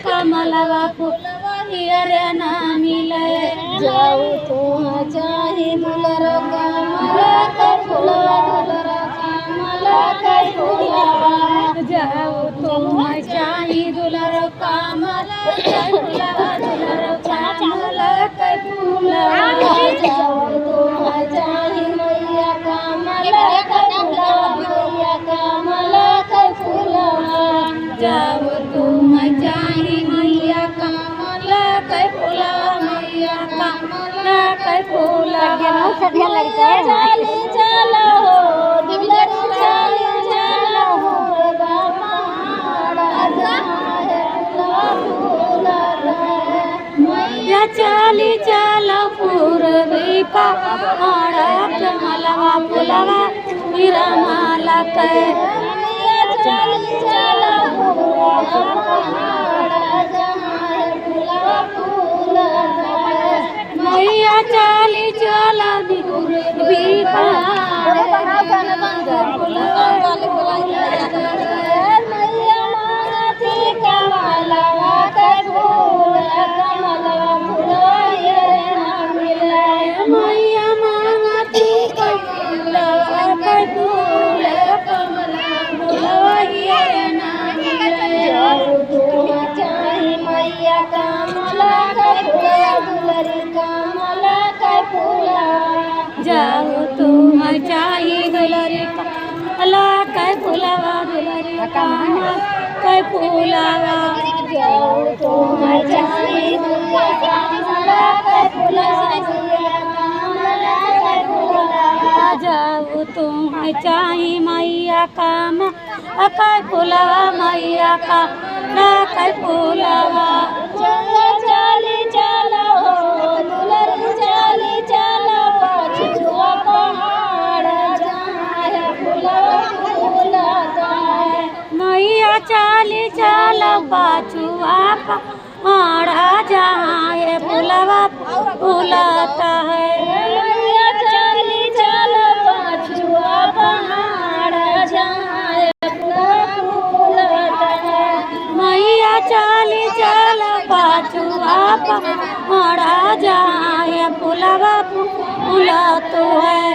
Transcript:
कमलवा फूल ना मिले जाऊ तो चाहे दुलर कमल फूलवा दुलर कमल फूलवा जाऊ तो चाहे दुलर कमल फूलवा दुलर कमल फूलवा जाऊ तो चाहे मैया कमल फूलवा मैया कमल फूलवा जाऊ तो चाहे मैया कमल फूलवा मैया कमल फूलवा चली चलो दुलरी चली चलो मैया चली चलो पूर्वी पहाड़ा कमलवा फूलवा हीरा माला के चली चलो मैया चली चलो मैया मांगती कमलवा के फूल कमलवा फूलवा ना मिले मैया मांगती कमलवा के फूल कमलवा फूलवा ना मिले चाहे मैया कमल के दुलरी कमल के फूलवा जाओ तुम चाहे दुलरी कमल के फूलवा दुलरी कमल के फूलवा जाओ तुम चाहे दुलरी कमल के फूलवा कमल के फूलवा जाओ तुम चाहे मैया कमल के फूलवा मैया कमल के फूलवा चली चलो दुलरी चली चलो पछुआ पहाड़ जहाँ फूलवा फूलता है मैया चली चलो पछुआ पहाड़ जहाँ फूलवा फूलता है मैया चली चलो पछुआ पहाड़ जहाँ फूलवा फूलता है मैया चली चलो पछुआ पहाड़ जहाँ फूलवा फूलता है।